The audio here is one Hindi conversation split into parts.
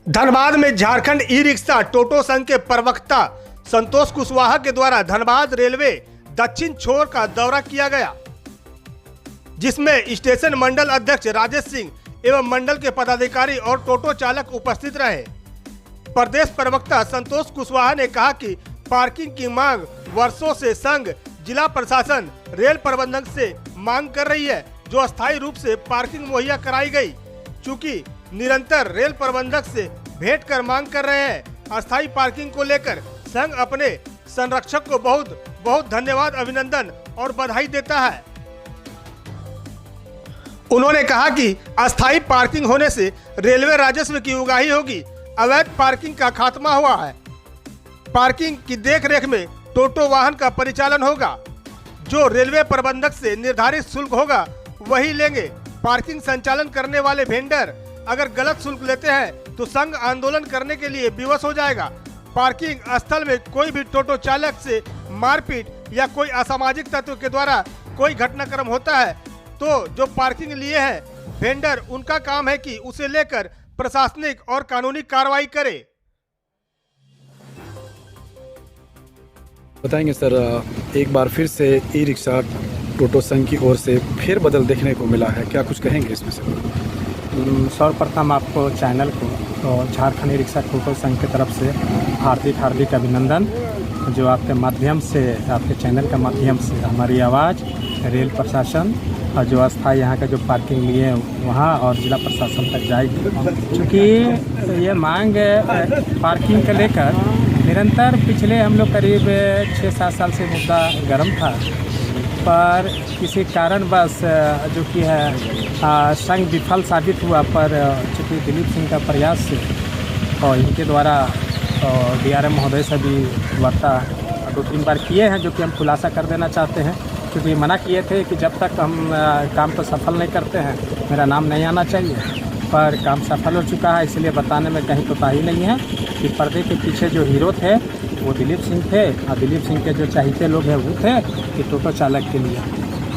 धनबाद में झारखंड ई रिक्शा टोटो संघ के प्रवक्ता संतोष कुशवाहा के द्वारा धनबाद रेलवे दक्षिण छोर का दौरा किया गया, जिसमें स्टेशन मंडल अध्यक्ष राजेश सिंह एवं मंडल के पदाधिकारी और टोटो चालक उपस्थित रहे। प्रदेश प्रवक्ता संतोष कुशवाहा ने कहा कि पार्किंग की मांग वर्षों से संघ, जिला प्रशासन, रेल प्रबंधन से मांग कर रही है, जो अस्थायी रूप से पार्किंग मुहैया कराई गई। चूँकि निरंतर रेल प्रबंधक से भेंट कर मांग कर रहे हैं, अस्थायी पार्किंग को लेकर संघ अपने संरक्षक को बहुत बहुत धन्यवाद, अभिनंदन और बधाई देता है। उन्होंने कहा कि अस्थायी पार्किंग होने से रेलवे राजस्व की उगाही होगी, अवैध पार्किंग का खात्मा हुआ है। पार्किंग की देखरेख में टोटो वाहन का परिचालन होगा, जो रेलवे प्रबंधक से निर्धारित शुल्क होगा वही लेंगे। पार्किंग संचालन करने वाले वेंडर अगर गलत शुल्क लेते हैं तो संघ आंदोलन करने के लिए विवश हो जाएगा। पार्किंग स्थल में कोई भी टोटो चालक से मारपीट या कोई असामाजिक तत्व के द्वारा कोई घटनाक्रम होता है तो जो पार्किंग लिए हैं वेंडर, उनका काम है कि उसे लेकर प्रशासनिक और कानूनी कार्रवाई करे। बताएंगे सर, एक बार फिर से ई रिक्शा टोटो संघ की ओर से फिर बदल देखने को मिला है, क्या कुछ कहेंगे इसमें से? सर्वप्रथम आपको चैनल को और झारखंड ई रिक्शा टोटो संघ की तरफ से हार्दिक अभिनंदन, जो आपके माध्यम से, आपके चैनल के माध्यम से हमारी आवाज़ रेल प्रशासन और जो अस्थायी यहाँ का जो पार्किंग लिए हैं वहाँ और जिला प्रशासन तक जाएगी। चूँकि ये मांग पार्किंग को लेकर निरंतर पिछले हम लोग करीब 6-7 साल से मुद्दा गर्म था, पर किसी कारणवश जो कि है संघ विफल साबित हुआ। पर चूँकि दिलीप सिंह का प्रयास से और इनके द्वारा DRM महोदय से भी वार्ता 2-3 बार किए हैं, जो कि हम खुलासा कर देना चाहते हैं। क्योंकि मना किए थे कि जब तक हम काम को सफल नहीं करते हैं मेरा नाम नहीं आना चाहिए, पर काम सफल हो चुका है, इसलिए बताने में कहीं कोताही नहीं है कि पर्दे के पीछे जो हीरो थे वो दिलीप सिंह थे और दिलीप सिंह के जो चाहते लोग हैं वो थे कि टोटो चालक के लिए।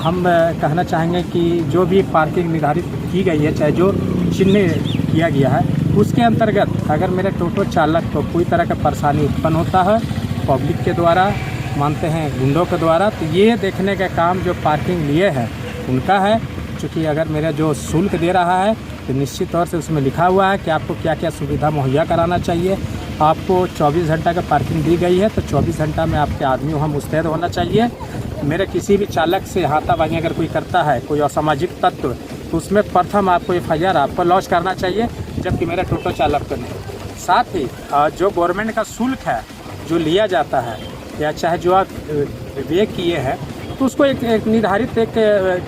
हम कहना चाहेंगे कि जो भी पार्किंग निर्धारित की गई है, चाहे जो चिन्ह किया गया है, उसके अंतर्गत अगर मेरे टोटो चालक को कोई तरह का परेशानी उत्पन्न होता है पब्लिक के द्वारा, मानते हैं गुंडों के द्वारा, तो ये देखने का काम जो पार्किंग लिए है उनका है। क्योंकि अगर मेरा जो शुल्क दे रहा है तो निश्चित तौर से उसमें लिखा हुआ है कि आपको क्या क्या सुविधा मुहैया कराना चाहिए। आपको 24 घंटा का पार्किंग दी गई है तो 24 घंटा में आपके आदमी वहाँ मुस्तैद होना चाहिए। मेरे किसी भी चालक से हाथापाई अगर कोई करता है, कोई असामाजिक तत्व, तो उसमें प्रथम आपको FIR आपको लॉन्च करना चाहिए, जबकि मेरा टोटो चालक को नहीं। साथ ही जो गवर्नमेंट का शुल्क है जो लिया जाता है या चाहे जो आप विवेक किए हैं तो उसको एक निर्धारित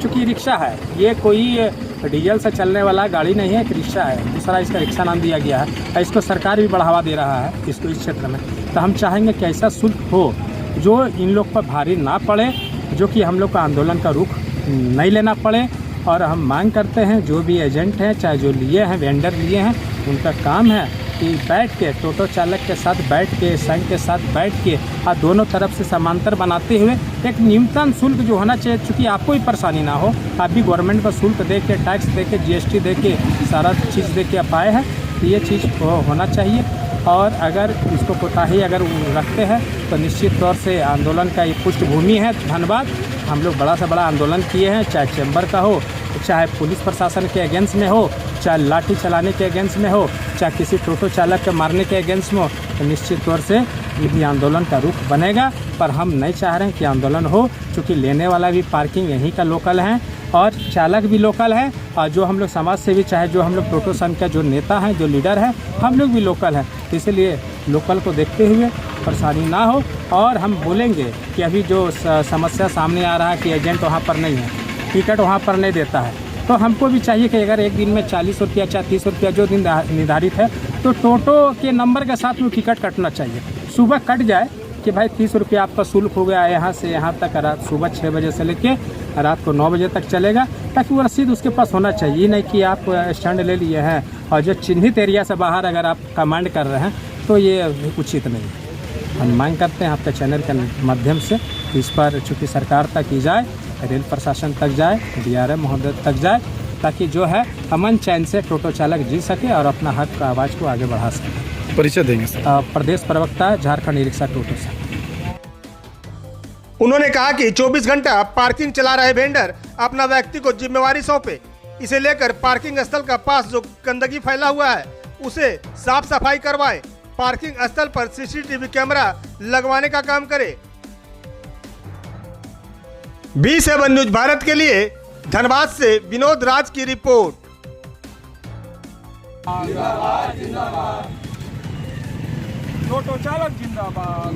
चूँकि रिक्शा है, ये कोई डीजल से चलने वाला गाड़ी नहीं है, एक रिक्शा है। दूसरा इसका रिक्शा नाम दिया गया है और इसको सरकार भी बढ़ावा दे रहा है इसको इस क्षेत्र में। तो हम चाहेंगे कि ऐसा शुल्क हो जो इन लोग पर भारी ना पड़े, जो कि हम लोग का आंदोलन का रुख नहीं लेना पड़े। और हम मांग करते हैं जो भी एजेंट हैं, चाहे जो लिए हैं, वेंडर लिए हैं, उनका काम है कि बैठ के टोटो चालक के साथ बैठ के, संघ के साथ बैठ के और दोनों तरफ से समांतर बनाते हुए एक न्यूनतम शुल्क जो होना चाहिए, चूँकि आपको भी परेशानी ना हो, आप भी गवर्नमेंट को शुल्क दे के, टैक्स दे के, GST दे के, सारा चीज़ दे के आप आए हैं, तो ये चीज़ होना चाहिए। और अगर इसको कोताही अगर रखते हैं तो निश्चित तौर से आंदोलन का ये पृष्ठभूमि है। धन्यवाद। हम लोग बड़ा से बड़ा आंदोलन किए हैं, चाहे चैम्बर का हो, चाहे पुलिस प्रशासन के अगेंस्ट में हो, चाहे लाठी चलाने के अगेंस्ट में हो, चाहे किसी टोटो चालक के मारने के अगेंस्ट में हो, तो निश्चित तौर से ये भी आंदोलन का रुख बनेगा। पर हम नहीं चाह रहे हैं कि आंदोलन हो, क्योंकि लेने वाला भी पार्किंग यहीं का लोकल है और चालक भी लोकल है, और जो हम लोग समाज से भी, चाहे जो हम लोग टोटो संघ का जो नेता हैं, जो लीडर हैं, हम लोग भी लोकल हैं। इसलिए लोकल को देखते हुए परेशानी ना हो। और हम बोलेंगे कि अभी जो समस्या सामने आ रहा है कि एजेंट वहाँ पर नहीं है, टिकट वहाँ पर नहीं देता है, तो हमको भी चाहिए कि अगर एक दिन में 40 रुपया, चाहे 30 रुपया जो दिन निर्धारित है, तो टोटो के नंबर के साथ में टिकट कटना चाहिए। सुबह कट जाए कि भाई 30 रुपया आपका शुल्क हो गया यहाँ से यहाँ तक, रात सुबह 6 बजे से लेके रात को 9 बजे तक चलेगा, ताकि वो रसीद उसके पास होना चाहिए। ये नहीं कि आप स्टैंड ले लिए हैं और जो चिन्हित एरिया से बाहर अगर आप कमांड कर रहे हैं तो ये उचित नहीं है। हम मांग करते हैं आपके चैनल के माध्यम से इस पर चूँकि सरकार तक की जाए, रेल प्रशासन तक जाए, DRM महोदय तक जाए, ताकि जो है अमन चैन से टोटो चालक जी सके और अपना हक का आवाज़ को आगे बढ़ा सके। परिचय देंगे सर। प्रदेश प्रवक्ता झारखंड ई रिक्शा टोटो संघ। उन्होंने कहा कि 24 घंटा पार्किंग चला रहे वेंडर अपना व्यक्ति को जिम्मेवारी सौंपे। इसे लेकर पार्किंग स्थल का पास जो गंदगी फैला हुआ है उसे साफ सफाई करवाए, पार्किंग स्थल पर सीसीटीवी कैमरा लगवाने का काम करे। B7 न्यूज भारत के लिए धनबाद से विनोद राज की रिपोर्ट। टोटो चालक जिंदाबाद।